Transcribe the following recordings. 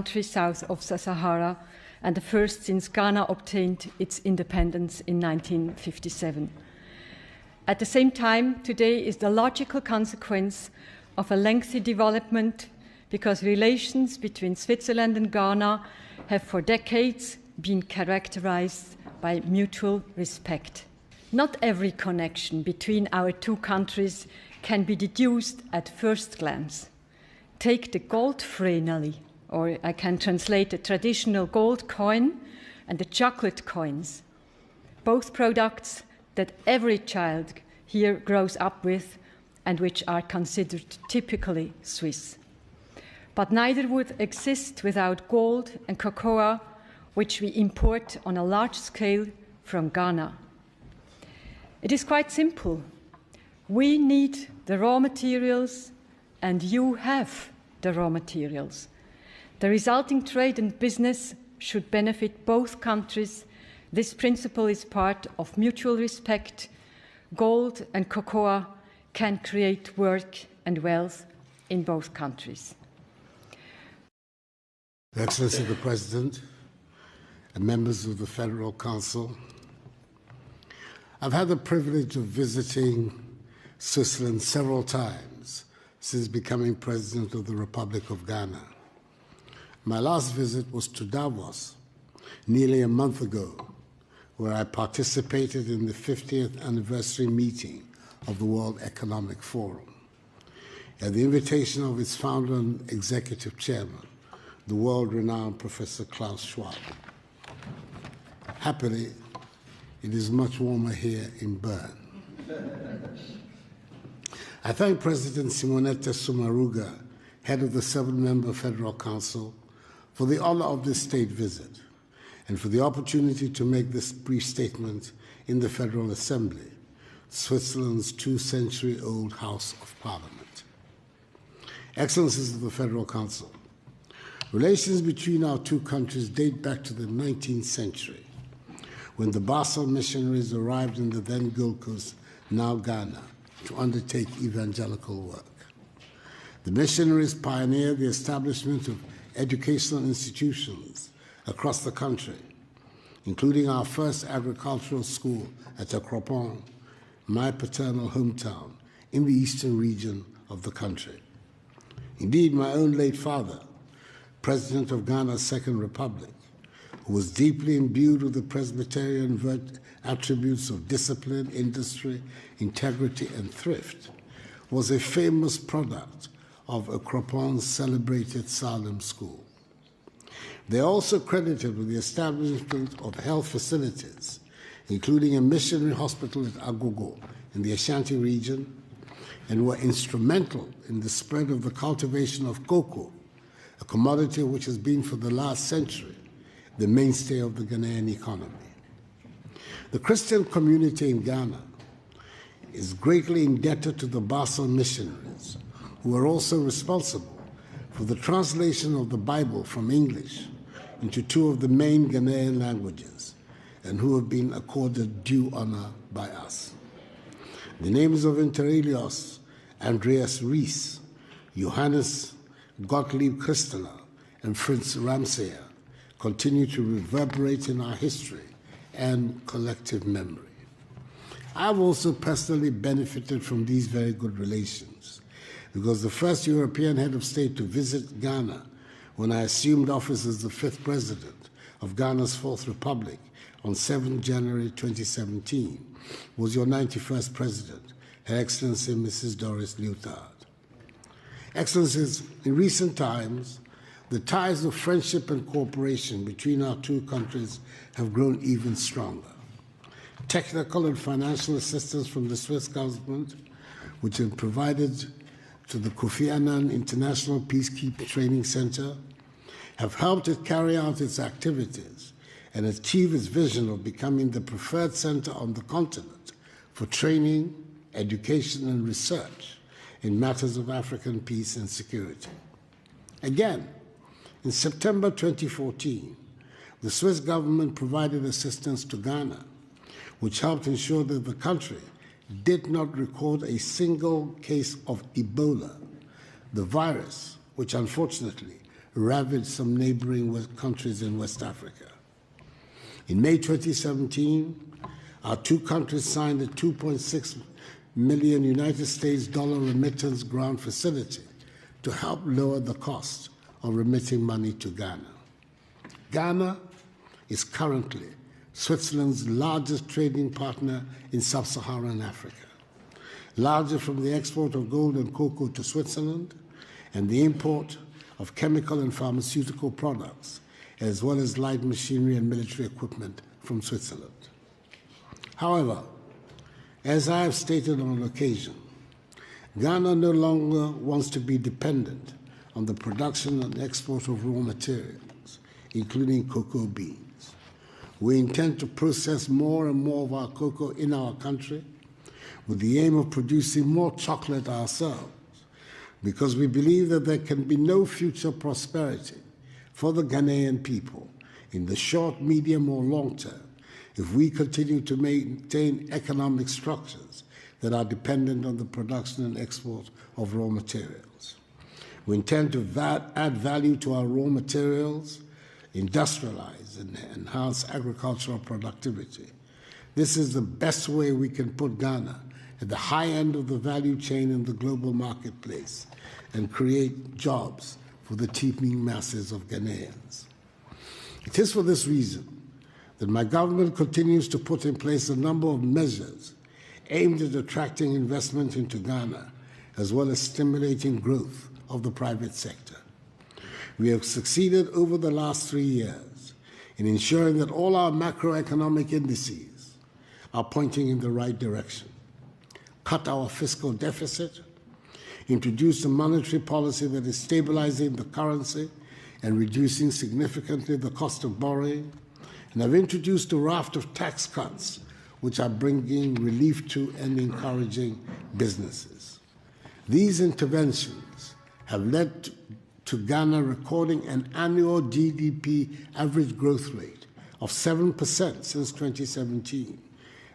country south of the Sahara, and the first since Ghana obtained its independence in 1957. At the same time, today is the logical consequence of a lengthy development because relations between Switzerland and Ghana have for decades been characterized by mutual respect. Not every connection between our two countries can be deduced at first glance. Take the gold freneli, or I can translate the traditional gold coin and the chocolate coins, both products that every child here grows up with and which are considered typically Swiss. But neither would exist without gold and CoCoa, which we import on a large scale from Ghana. It is quite simple. We need the raw materials, and you have the raw materials. The resulting trade and business should benefit both countries. This principle is part of mutual respect. Gold and CoCoa can create work and wealth in both countries. Excellency the President and members of the Federal Council, I've had the privilege of visiting Switzerland several times since becoming President of the Republic of Ghana. My last visit was to Davos nearly a month ago, where I participated in the 50th anniversary meeting of the World Economic Forum. At the invitation of its founder and executive chairman, the world-renowned Professor Klaus Schwab. Happily, it is much warmer here in Bern. I thank President Simonetta Sommaruga, head of the 7-member Federal Council, for the honor of this state visit and for the opportunity to make this brief statement in the Federal Assembly, Switzerland's 2-century-old House of Parliament. Excellencies of the Federal Council, relations between our two countries date back to the 19th century, when the Basel missionaries arrived in the then Gold Coast, now Ghana, to undertake evangelical work. The missionaries pioneered the establishment of educational institutions across the country, including our first agricultural school at Akufo, my paternal hometown, in the eastern region of the country. Indeed, my own late father, President of Ghana's Second Republic, who was deeply imbued with the Presbyterian attributes of discipline, industry, integrity, and thrift, was a famous product of Akropon's celebrated Salem School. They are also credited with the establishment of health facilities, including a missionary hospital at Addo in the Ashanti region, and were instrumental in the spread of the cultivation of CoCoa, a commodity which has been for the last century the mainstay of the Ghanaian economy. The Christian community in Ghana is greatly indebted to the Basel missionaries, who are also responsible for the translation of the Bible from English into 2 of the main Ghanaian languages, and who have been accorded due honor by us. The names of Inter Elios, Andreas Ries, Johannes Gottlieb Christener, and Fritz Ramsayer continue to reverberate in our history and collective memory. I've also personally benefited from these very good relations, because the first European head of state to visit Ghana when I assumed office as the 5th president of Ghana's 4th Republic on 7 January 2017 was your 91st president, Her Excellency Mrs. Doris Leuthard. Excellencies, in recent times, the ties of friendship and cooperation between our two countries have grown even stronger. Technical and financial assistance from the Swiss government, which have provided to the Kofi Annan International Peacekeeping Training Center, have helped it carry out its activities and achieve its vision of becoming the preferred center on the continent for training, education, and research in matters of African peace and security. Again, in September 2014, the Swiss government provided assistance to Ghana, which helped ensure that the country did not record a single case of Ebola, the virus which unfortunately ravaged some neighboring countries in West Africa. In May 2017, our two countries signed a $2.6 million United States remittance grant facility to help lower the cost of remitting money to Ghana. Ghana is currently Switzerland's largest trading partner in sub-Saharan Africa, largely from the export of gold and cocoa to Switzerland and the import of chemical and pharmaceutical products, as well as light machinery and military equipment from Switzerland. However, as I have stated on occasion, Ghana no longer wants to be dependent on the production and export of raw materials, including cocoa beans. We intend to process more and more of our cocoa in our country with the aim of producing more chocolate ourselves, because we believe that there can be no future prosperity for the Ghanaian people in the short, medium, or long term if we continue to maintain economic structures that are dependent on the production and export of raw materials. We intend to add value to our raw materials, industrialize and enhance agricultural productivity. This is the best way we can put Ghana at the high end of the value chain in the global marketplace and create jobs for the teeming masses of Ghanaians. It is for this reason that my government continues to put in place a number of measures aimed at attracting investment into Ghana, as well as stimulating growth of the private sector. We have succeeded over the last 3 years in ensuring that all our macroeconomic indices are pointing in the right direction. Cut our fiscal deficit, introduced a monetary policy that is stabilizing the currency and reducing significantly the cost of borrowing, and have introduced a raft of tax cuts which are bringing relief to and encouraging businesses. These interventions have led to Ghana recording an annual GDP average growth rate of 7% since 2017,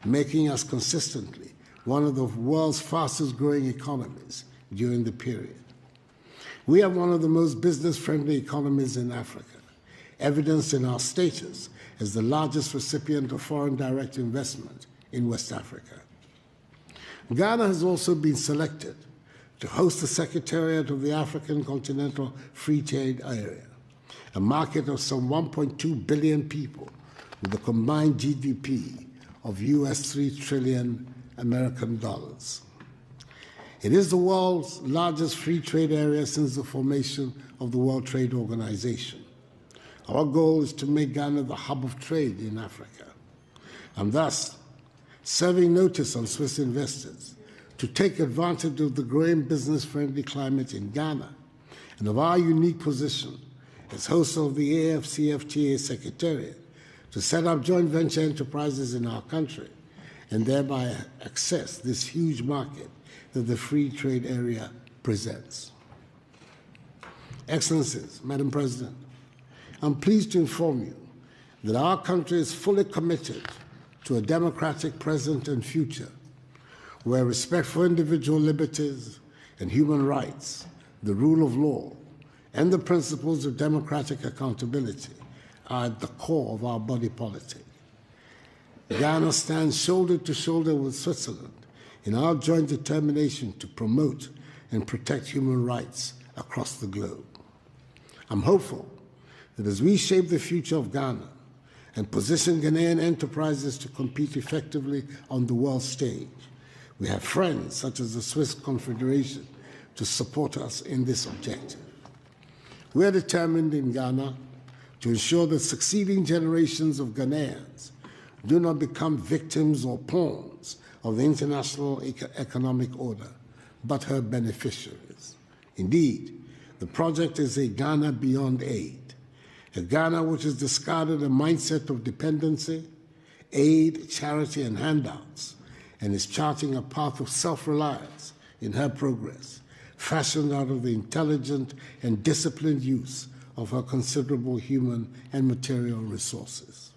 making us consistently one of the world's fastest growing economies during the period. We are one of the most business-friendly economies in Africa, evidenced in our status as the largest recipient of foreign direct investment in West Africa. Ghana has also been selected to host the Secretariat of the African Continental Free Trade Area, a market of some 1.2 billion people with a combined GDP of US $3 trillion American dollars. It is the world's largest free trade area since the formation of the World Trade Organization. Our goal is to make Ghana the hub of trade in Africa, and thus serving notice on Swiss investors to take advantage of the growing business-friendly climate in Ghana and of our unique position as host of the AFCFTA Secretariat to set up joint venture enterprises in our country and thereby access this huge market that the free trade area presents. Excellencies, Madam President, I'm pleased to inform you that our country is fully committed to a democratic present and future where respect for individual liberties and human rights, the rule of law, and the principles of democratic accountability are at the core of our body politic. Ghana stands shoulder to shoulder with Switzerland in our joint determination to promote and protect human rights across the globe. I'm hopeful that as we shape the future of Ghana and position Ghanaian enterprises to compete effectively on the world stage, we have friends such as the Swiss Confederation to support us in this objective. We are determined in Ghana to ensure that succeeding generations of Ghanaians do not become victims or pawns of the international economic order, but her beneficiaries. Indeed, the project is a Ghana beyond aid, a Ghana which has discarded a mindset of dependency, aid, charity, and handouts, and is charting a path of self-reliance in her progress, fashioned out of the intelligent and disciplined use of her considerable human and material resources.